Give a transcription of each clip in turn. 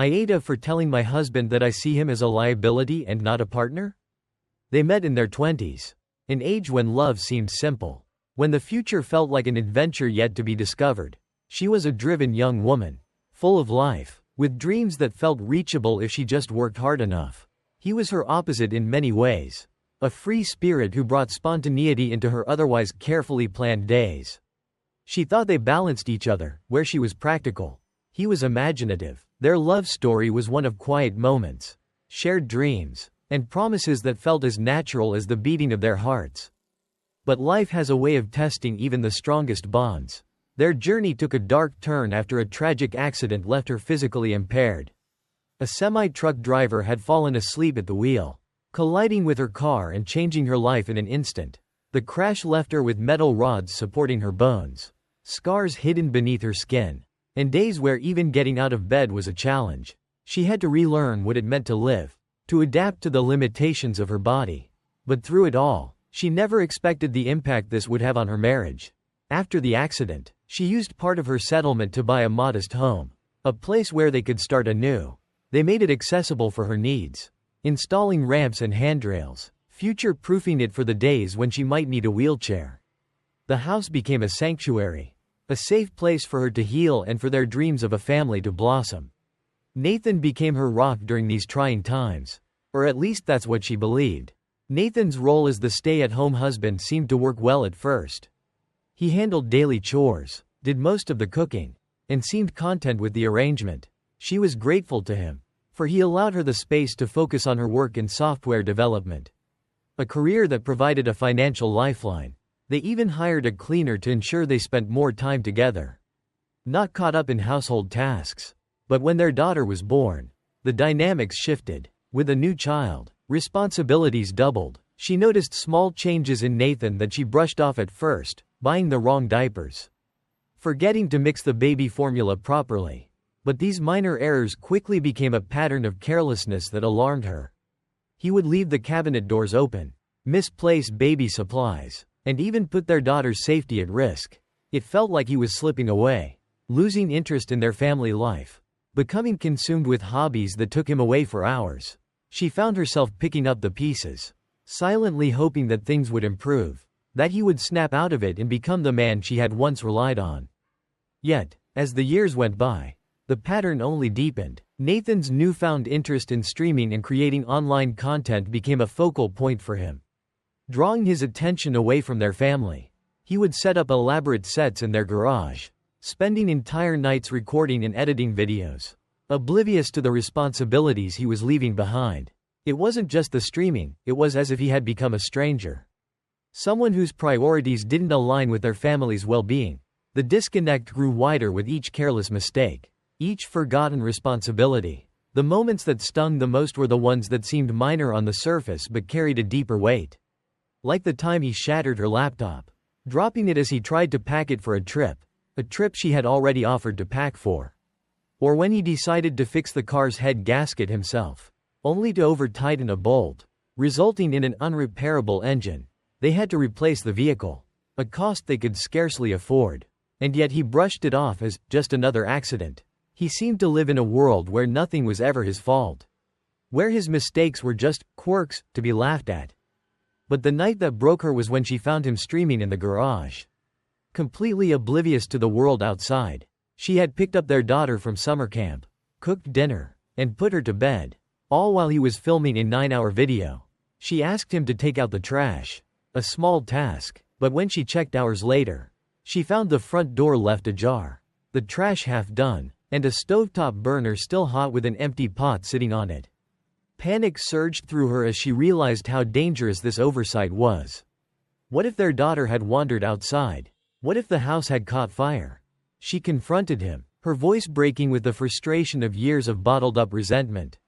AITA for telling my husband that I see him as a liability and not a partner? They met in their 20s, an age when love seemed simple, when the future felt like an adventure yet to be discovered. She was a driven young woman, full of life, with dreams that felt reachable if she just worked hard enough. He was her opposite in many ways, a free spirit who brought spontaneity into her otherwise carefully planned days. She thought they balanced each other, where she was practical. He was imaginative. Their love story was one of quiet moments, shared dreams, and promises that felt as natural as the beating of their hearts. But life has a way of testing even the strongest bonds. Their journey took a dark turn after a tragic accident left her physically impaired. A semi-truck driver had fallen asleep at the wheel, colliding with her car and changing her life in an instant. The crash left her with metal rods supporting her bones, scars hidden beneath her skin, and days where even getting out of bed was a challenge. She had to relearn what it meant to live, to adapt to the limitations of her body. But through it all, she never expected the impact this would have on her marriage. After the accident, she used part of her settlement to buy a modest home, a place where they could start anew. They made it accessible for her needs, installing ramps and handrails, future-proofing it for the days when she might need a wheelchair. The house became a sanctuary, a safe place for her to heal and for their dreams of a family to blossom. Nathan became her rock during these trying times, or at least that's what she believed. Nathan's role as the stay-at-home husband seemed to work well at first. He handled daily chores, did most of the cooking, and seemed content with the arrangement. She was grateful to him, for he allowed her the space to focus on her work in software development, a career that provided a financial lifeline. They even hired a cleaner to ensure they spent more time together, not caught up in household tasks. But when their daughter was born, the dynamics shifted. With a new child, responsibilities doubled. She noticed small changes in Nathan that she brushed off at first, buying the wrong diapers, forgetting to mix the baby formula properly. But these minor errors quickly became a pattern of carelessness that alarmed her. He would leave the cabinet doors open, misplace baby supplies, and even put their daughter's safety at risk. It felt like he was slipping away, losing interest in their family life, becoming consumed with hobbies that took him away for hours. She found herself picking up the pieces, silently hoping that things would improve, that he would snap out of it and become the man she had once relied on. Yet, as the years went by, the pattern only deepened. Nathan's newfound interest in streaming and creating online content became a focal point for him, drawing his attention away from their family. He would set up elaborate sets in their garage, spending entire nights recording and editing videos, oblivious to the responsibilities he was leaving behind. It wasn't just the streaming, it was as if he had become a stranger, someone whose priorities didn't align with their family's well-being. The disconnect grew wider with each careless mistake, each forgotten responsibility. The moments that stung the most were the ones that seemed minor on the surface but carried a deeper weight. Like the time he shattered her laptop, dropping it as he tried to pack it for a trip she had already offered to pack for. Or when he decided to fix the car's head gasket himself, only to over-tighten a bolt, resulting in an unrepairable engine. They had to replace the vehicle, a cost they could scarcely afford. And yet he brushed it off as just another accident. He seemed to live in a world where nothing was ever his fault, where his mistakes were just quirks to be laughed at. But the night that broke her was when she found him streaming in the garage, completely oblivious to the world outside. She had picked up their daughter from summer camp, cooked dinner, and put her to bed, all while he was filming a 9-hour video. She asked him to take out the trash, a small task, but when she checked hours later, she found the front door left ajar, the trash half done, and a stovetop burner still hot with an empty pot sitting on it. Panic surged through her as she realized how dangerous this oversight was. What if their daughter had wandered outside? What if the house had caught fire? She confronted him, her voice breaking with the frustration of years of bottled-up resentment.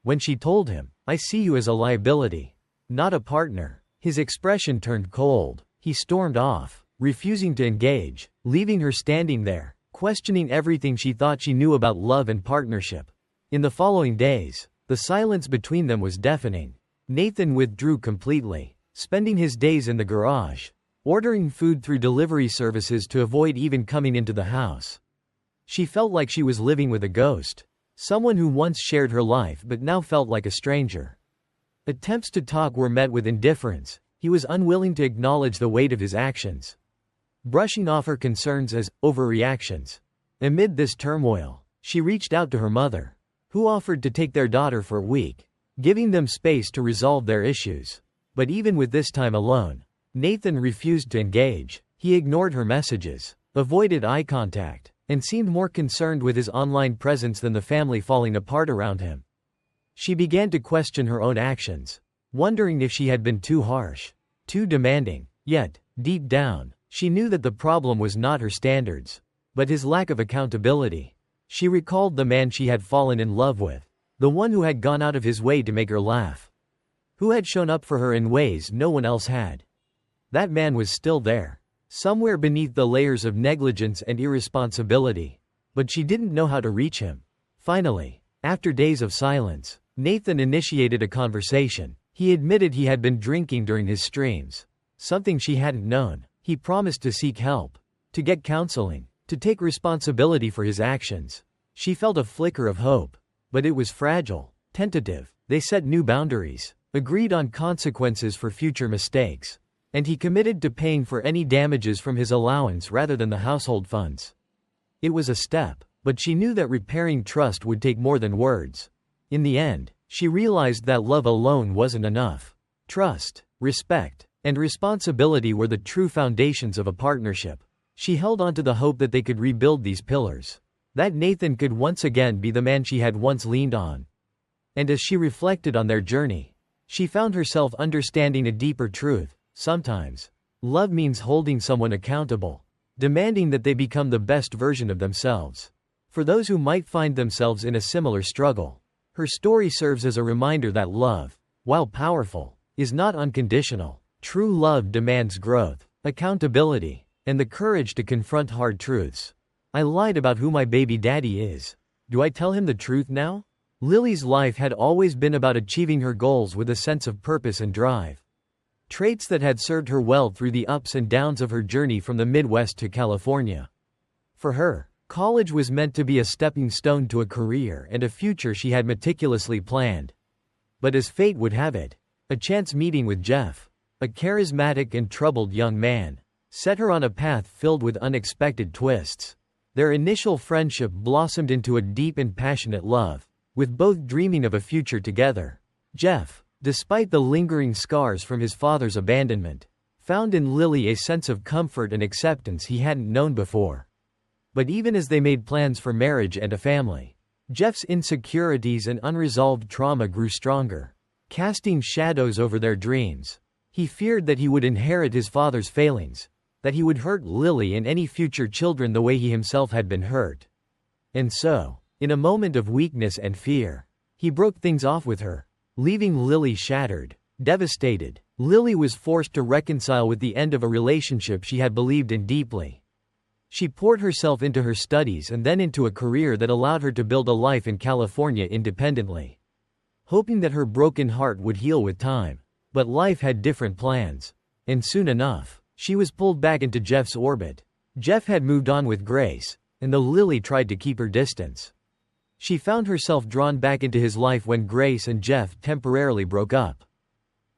When she told him, "I see you as a liability, not a partner," his expression turned cold. He stormed off, refusing to engage, leaving her standing there, questioning everything she thought she knew about love and partnership. In the following days, the silence between them was deafening. Nathan withdrew completely, spending his days in the garage, ordering food through delivery services to avoid even coming into the house. She felt like she was living with a ghost, Someone who once shared her life but now felt like a stranger. Attempts to talk were met with indifference. He was unwilling to acknowledge the weight of his actions, brushing off her concerns as overreactions. Amid this turmoil, she reached out to her mother, who offered to take their daughter for a week, giving them space to resolve their issues. But even with this time alone, Nathan refused to engage. He ignored her messages, avoided eye contact, and seemed more concerned with his online presence than the family falling apart around him. She began to question her own actions, wondering if she had been too harsh, too demanding. Yet, deep down, she knew that the problem was not her standards, but his lack of accountability. She recalled the man she had fallen in love with, the one who had gone out of his way to make her laugh, who had shown up for her in ways no one else had. That man was still there, somewhere beneath the layers of negligence and irresponsibility, but she didn't know how to reach him. Finally, after days of silence, Nathan initiated a conversation. He admitted he had been drinking during his streams, something she hadn't known. He promised to seek help, to get counseling, to take responsibility for his actions. She felt a flicker of hope, but it was fragile, tentative. They set new boundaries, agreed on consequences for future mistakes, and he committed to paying for any damages from his allowance rather than the household funds. It was a step, but she knew that repairing trust would take more than words. In the end, she realized that love alone wasn't enough. Trust, respect, and responsibility were the true foundations of a partnership. She held on to the hope that they could rebuild these pillars, that Nathan could once again be the man she had once leaned on. And as she reflected on their journey, she found herself understanding a deeper truth. Sometimes, love means holding someone accountable, demanding that they become the best version of themselves. For those who might find themselves in a similar struggle, her story serves as a reminder that love, while powerful, is not unconditional. True love demands growth, accountability, and the courage to confront hard truths. I lied about who my baby daddy is. Do I tell him the truth now? Lily's life had always been about achieving her goals with a sense of purpose and drive. Traits that had served her well through the ups and downs of her journey from the Midwest to California. For her, college was meant to be a stepping stone to a career and a future she had meticulously planned. But as fate would have it, a chance meeting with Jeff, a charismatic and troubled young man, set her on a path filled with unexpected twists. Their initial friendship blossomed into a deep and passionate love, with both dreaming of a future together. Jeff, despite the lingering scars from his father's abandonment, found in Lily a sense of comfort and acceptance he hadn't known before. But even as they made plans for marriage and a family, Jeff's insecurities and unresolved trauma grew stronger, casting shadows over their dreams. He feared that he would inherit his father's failings, that he would hurt Lily and any future children the way he himself had been hurt. And so, in a moment of weakness and fear, he broke things off with her, leaving Lily shattered, devastated. Lily was forced to reconcile with the end of a relationship she had believed in deeply. She poured herself into her studies and then into a career that allowed her to build a life in California independently, hoping that her broken heart would heal with time. But life had different plans, and soon enough, she was pulled back into Jeff's orbit. Jeff had moved on with Grace, and though Lily tried to keep her distance, she found herself drawn back into his life when Grace and Jeff temporarily broke up.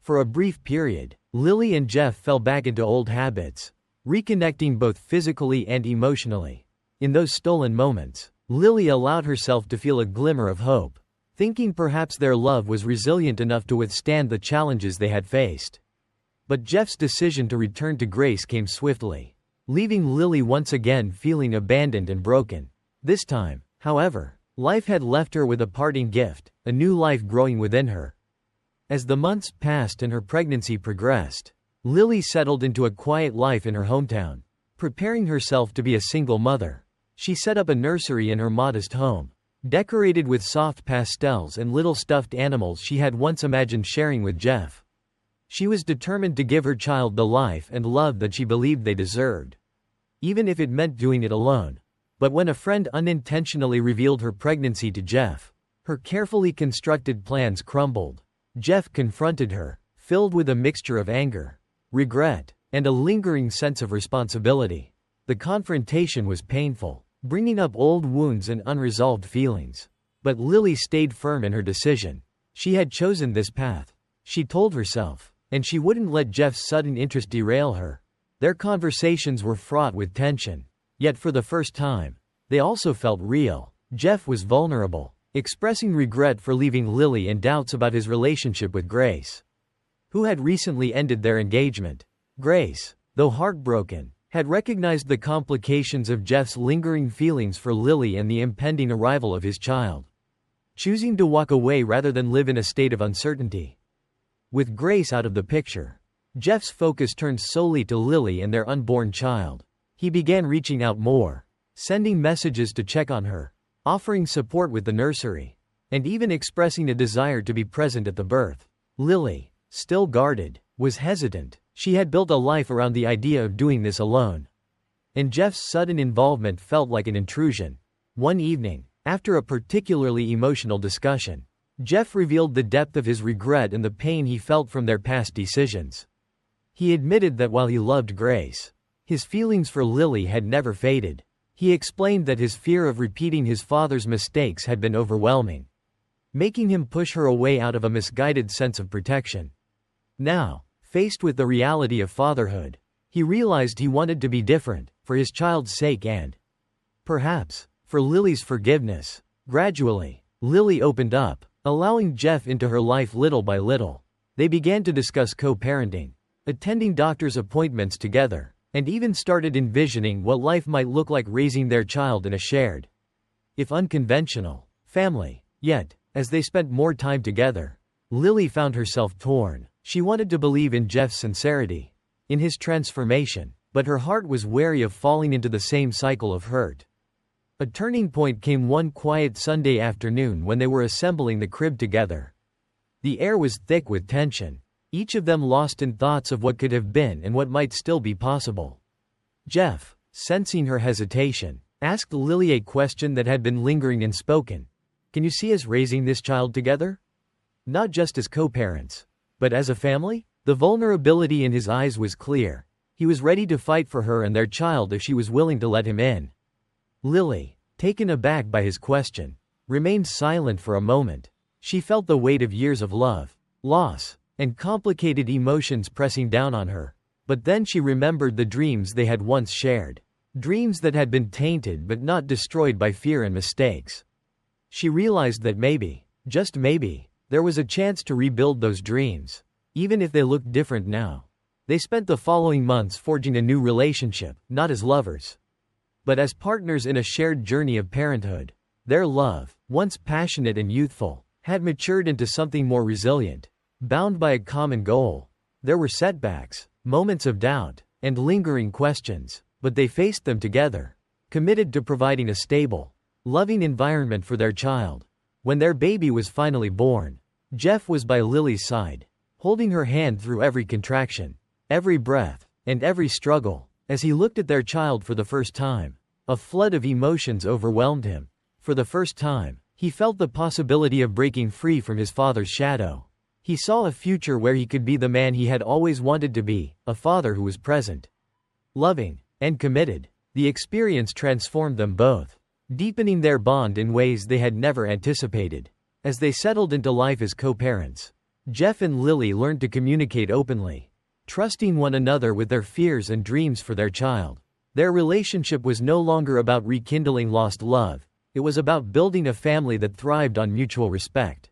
For a brief period, Lily and Jeff fell back into old habits, reconnecting both physically and emotionally. In those stolen moments, Lily allowed herself to feel a glimmer of hope, thinking perhaps their love was resilient enough to withstand the challenges they had faced. But Jeff's decision to return to Grace came swiftly, leaving Lily once again feeling abandoned and broken. This time, however, life had left her with a parting gift, a new life growing within her. As the months passed and her pregnancy progressed, Lily settled into a quiet life in her hometown, preparing herself to be a single mother. She set up a nursery in her modest home, decorated with soft pastels and little stuffed animals she had once imagined sharing with Jeff. She was determined to give her child the life and love that she believed they deserved, even if it meant doing it alone. But when a friend unintentionally revealed her pregnancy to Jeff, her carefully constructed plans crumbled. Jeff confronted her, filled with a mixture of anger, regret, and a lingering sense of responsibility. The confrontation was painful, bringing up old wounds and unresolved feelings. But Lily stayed firm in her decision. She had chosen this path, she told herself, and she wouldn't let Jeff's sudden interest derail her. Their conversations were fraught with tension. Yet for the first time, they also felt real. Jeff was vulnerable, expressing regret for leaving Lily and doubts about his relationship with Grace, who had recently ended their engagement. Grace, though heartbroken, had recognized the complications of Jeff's lingering feelings for Lily and the impending arrival of his child, choosing to walk away rather than live in a state of uncertainty. With Grace out of the picture, Jeff's focus turned solely to Lily and their unborn child. He began reaching out more, sending messages to check on her, offering support with the nursery, and even expressing a desire to be present at the birth. Lily, still guarded, was hesitant. She had built a life around the idea of doing this alone, and Jeff's sudden involvement felt like an intrusion. One evening, after a particularly emotional discussion, Jeff revealed the depth of his regret and the pain he felt from their past decisions. He admitted that while he loved Grace, his feelings for Lily had never faded. He explained that his fear of repeating his father's mistakes had been overwhelming, making him push her away out of a misguided sense of protection. Now, faced with the reality of fatherhood, he realized he wanted to be different, for his child's sake and, perhaps, for Lily's forgiveness. Gradually, Lily opened up, allowing Jeff into her life little by little. They began to discuss co-parenting, attending doctor's appointments together, and even started envisioning what life might look like raising their child in a shared, if unconventional, family. Yet, as they spent more time together, Lily found herself torn. She wanted to believe in Jeff's sincerity, in his transformation, but her heart was wary of falling into the same cycle of hurt. A turning point came one quiet Sunday afternoon when they were assembling the crib together. The air was thick with tension, each of them lost in thoughts of what could have been and what might still be possible. Jeff, sensing her hesitation, asked Lily a question that had been lingering unspoken. "Can you see us raising this child together? Not just as co-parents, but as a family?" The vulnerability in his eyes was clear. He was ready to fight for her and their child if she was willing to let him in. Lily, taken aback by his question, remained silent for a moment. She felt the weight of years of love, loss, and complicated emotions pressing down on her. But then she remembered the dreams they had once shared. Dreams that had been tainted but not destroyed by fear and mistakes. She realized that maybe, just maybe, there was a chance to rebuild those dreams, even if they looked different now. They spent the following months forging a new relationship, not as lovers, but as partners in a shared journey of parenthood. Their love, once passionate and youthful, had matured into something more resilient, bound by a common goal. There were setbacks, moments of doubt, and lingering questions, but they faced them together, committed to providing a stable, loving environment for their child. When their baby was finally born, Jeff was by Lily's side, holding her hand through every contraction, every breath, and every struggle. As he looked at their child for the first time, a flood of emotions overwhelmed him. For the first time, he felt the possibility of breaking free from his father's shadow. He saw a future where he could be the man he had always wanted to be, a father who was present, loving, and committed. The experience transformed them both, deepening their bond in ways they had never anticipated. As they settled into life as co-parents, Jeff and Lily learned to communicate openly, trusting one another with their fears and dreams for their child. Their relationship was no longer about rekindling lost love. It was about building a family that thrived on mutual respect,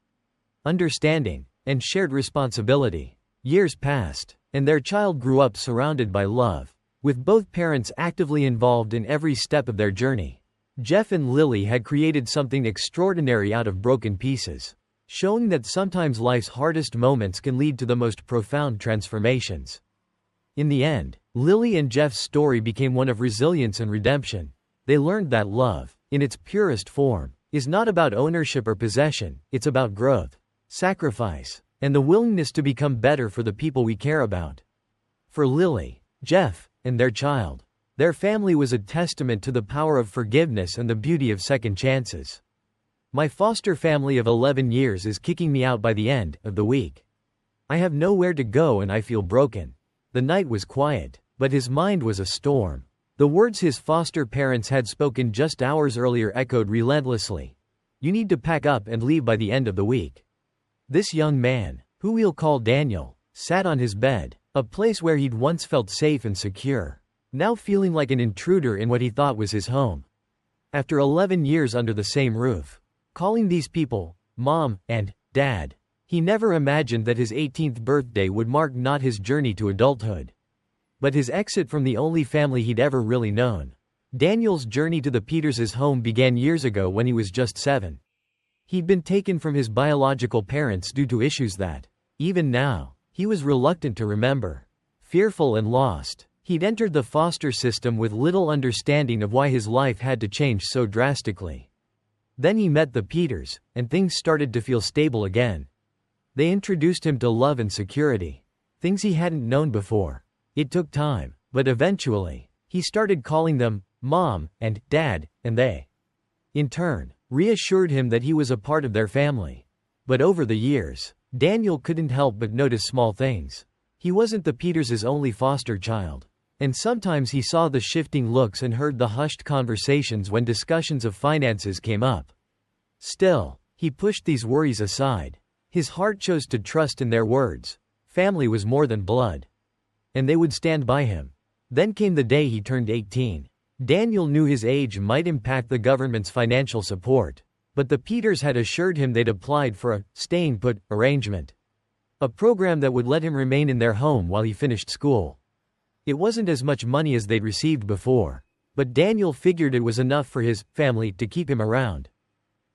understanding, and shared responsibility. Years passed, and their child grew up surrounded by love, with both parents actively involved in every step of their journey. Jeff and Lily had created something extraordinary out of broken pieces, showing that sometimes life's hardest moments can lead to the most profound transformations. In the end, Lily and Jeff's story became one of resilience and redemption. They learned that love, in its purest form, is not about ownership or possession. It's about growth, sacrifice, and the willingness to become better for the people we care about. For Lily, Jeff, and their child, their family was a testament to the power of forgiveness and the beauty of second chances. "My foster family of 11 years is kicking me out by the end of the week. I have nowhere to go and I feel broken." The night was quiet, but his mind was a storm. The words his foster parents had spoken just hours earlier echoed relentlessly. You need to pack up and leave by the end of the week." This young man, who we'll call Daniel, sat on his bed, a place where he'd once felt safe and secure, now feeling like an intruder in what he thought was his home. After 11 years under the same roof, calling these people Mom and Dad, he never imagined that his 18th birthday would mark not his journey to adulthood, but his exit from the only family he'd ever really known. Daniel's journey to the Peters' home began years ago when he was just 7. He'd been taken from his biological parents due to issues that, even now, he was reluctant to remember. Fearful and lost, he'd entered the foster system with little understanding of why his life had to change so drastically. Then he met the Peters, and things started to feel stable again. They introduced him to love and security, things he hadn't known before. It took time, but eventually, he started calling them Mom and Dad, and they, in turn, reassured him that he was a part of their family. But over the years, Daniel couldn't help but notice small things. He wasn't the Peters' only foster child, and sometimes he saw the shifting looks and heard the hushed conversations when discussions of finances came up. Still, he pushed these worries aside. His heart chose to trust in their words. Family was more than blood, and they would stand by him. Then came the day he turned 18. Daniel knew his age might impact the government's financial support, but the Peters had assured him they'd applied for a staying put arrangement, a program that would let him remain in their home while he finished school. It wasn't as much money as they'd received before, but Daniel figured it was enough for his family to keep him around.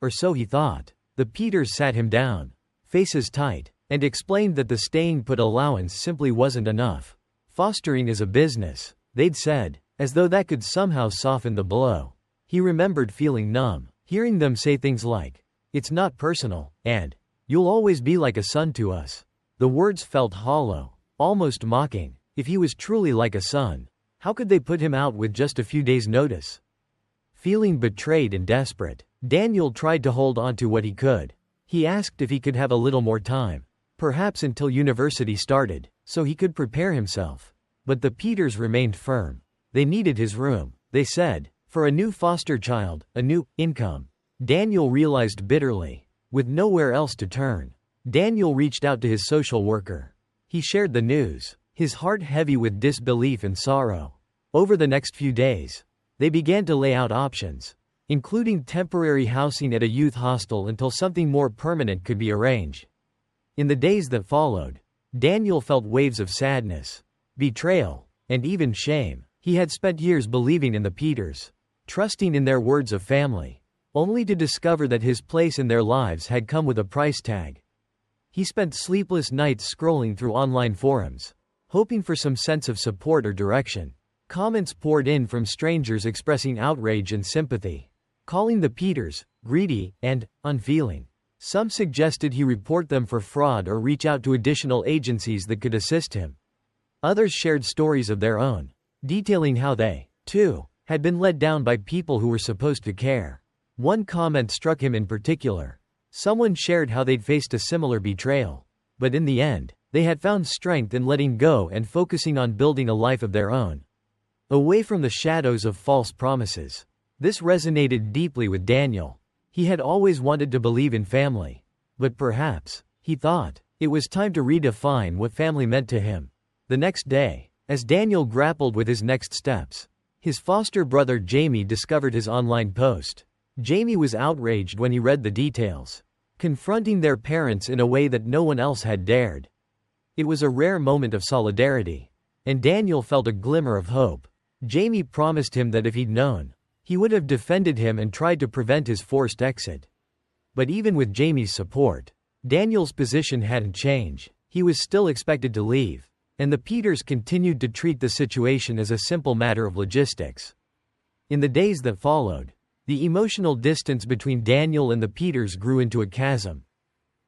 Or so he thought. The Peters sat him down, faces tight, and explained that the staying put allowance simply wasn't enough. Fostering is a business, they'd said, as though that could somehow soften the blow. He remembered feeling numb, hearing them say things like, "It's not personal," and "You'll always be like a son to us." The words felt hollow, almost mocking. If he was truly like a son, how could they put him out with just a few days' notice? Feeling betrayed and desperate, Daniel tried to hold on to what he could. He asked if he could have a little more time, perhaps until university started, so he could prepare himself. But the Peters remained firm. They needed his room, they said, for a new foster child, a new income. Daniel realized bitterly. With nowhere else to turn, Daniel reached out to his social worker. He shared the news, his heart heavy with disbelief and sorrow. Over the next few days, they began to lay out options, including temporary housing at a youth hostel until something more permanent could be arranged. In the days that followed, Daniel felt waves of sadness, betrayal, and even shame. He had spent years believing in the Peters, trusting in their words of family, only to discover that his place in their lives had come with a price tag. He spent sleepless nights scrolling through online forums, hoping for some sense of support or direction. Comments poured in from strangers expressing outrage and sympathy, calling the Peters greedy and unfeeling. Some suggested he report them for fraud or reach out to additional agencies that could assist him. Others shared stories of their own, detailing how they, too, had been let down by people who were supposed to care. One comment struck him in particular. Someone shared how they'd faced a similar betrayal, but in the end, they had found strength in letting go and focusing on building a life of their own, away from the shadows of false promises. This resonated deeply with Daniel. He had always wanted to believe in family, but perhaps, he thought, it was time to redefine what family meant to him. The next day, as Daniel grappled with his next steps, his foster brother Jamie discovered his online post. Jamie was outraged when he read the details, confronting their parents in a way that no one else had dared. It was a rare moment of solidarity, and Daniel felt a glimmer of hope. Jamie promised him that if he'd known, he would have defended him and tried to prevent his forced exit. But even with Jamie's support, Daniel's position hadn't changed. He was still expected to leave, and the Peters continued to treat the situation as a simple matter of logistics. In the days that followed, the emotional distance between Daniel and the Peters grew into a chasm.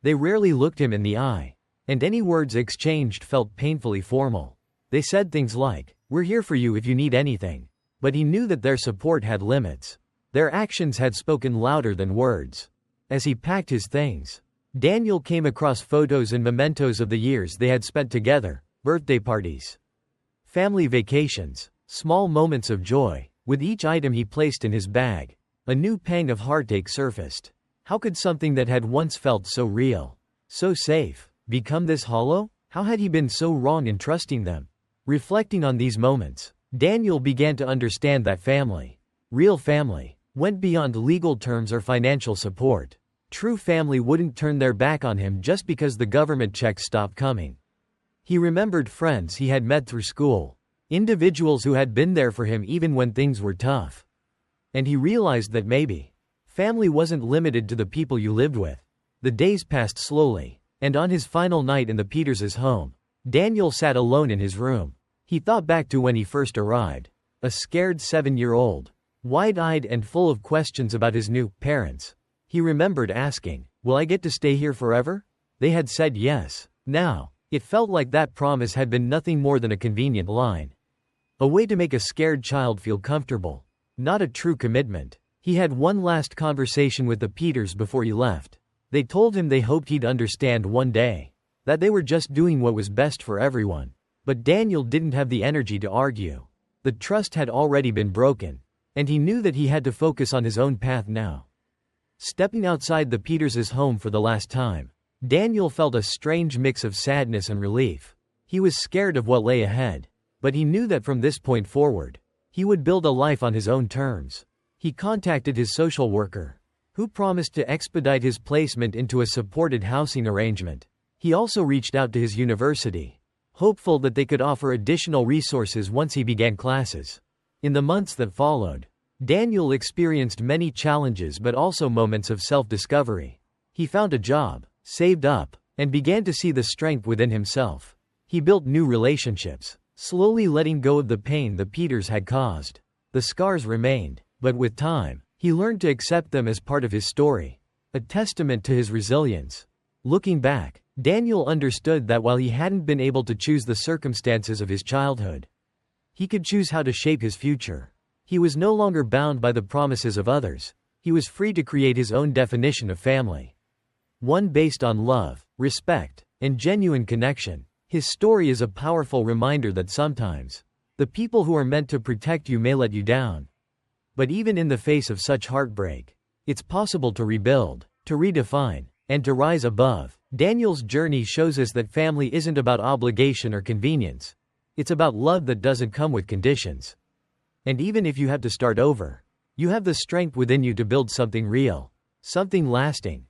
They rarely looked him in the eye, and any words exchanged felt painfully formal. They said things like, "We're here for you if you need anything." But he knew that their support had limits. Their actions had spoken louder than words. As he packed his things, Daniel came across photos and mementos of the years they had spent together, birthday parties, family vacations, small moments of joy. With each item he placed in his bag, a new pang of heartache surfaced. How could something that had once felt so real, so safe, become this hollow? How had he been so wrong in trusting them? Reflecting on these moments, Daniel began to understand that family, real family, went beyond legal terms or financial support. True family wouldn't turn their back on him just because the government checks stopped coming. He remembered friends he had met through school, individuals who had been there for him even when things were tough. And he realized that maybe family wasn't limited to the people you lived with. The days passed slowly, and on his final night in the Peters' home, Daniel sat alone in his room. He thought back to when he first arrived, a scared 7-year-old, wide-eyed and full of questions about his new parents. He remembered asking, "Will I get to stay here forever?" They had said yes. Now, it felt like that promise had been nothing more than a convenient line. A way to make a scared child feel comfortable. Not a true commitment. He had one last conversation with the Peters before he left. They told him they hoped he'd understand one day, that they were just doing what was best for everyone. But Daniel didn't have the energy to argue. The trust had already been broken, and he knew that he had to focus on his own path now. Stepping outside the Peters' home for the last time, Daniel felt a strange mix of sadness and relief. He was scared of what lay ahead, but he knew that from this point forward, he would build a life on his own terms. He contacted his social worker, who promised to expedite his placement into a supported housing arrangement. He also reached out to his university, hopeful that they could offer additional resources once he began classes. In the months that followed, Daniel experienced many challenges but also moments of self-discovery. He found a job, saved up, and began to see the strength within himself. He built new relationships, slowly letting go of the pain the Peters had caused. The scars remained, but with time, he learned to accept them as part of his story, a testament to his resilience. Looking back, Daniel understood that while he hadn't been able to choose the circumstances of his childhood, he could choose how to shape his future. He was no longer bound by the promises of others. He was free to create his own definition of family. One based on love, respect, and genuine connection. His story is a powerful reminder that sometimes, the people who are meant to protect you may let you down. But even in the face of such heartbreak, it's possible to rebuild, to redefine, and to rise above. Daniel's journey shows us that family isn't about obligation or convenience. It's about love that doesn't come with conditions. And even if you have to start over, you have the strength within you to build something real, something lasting.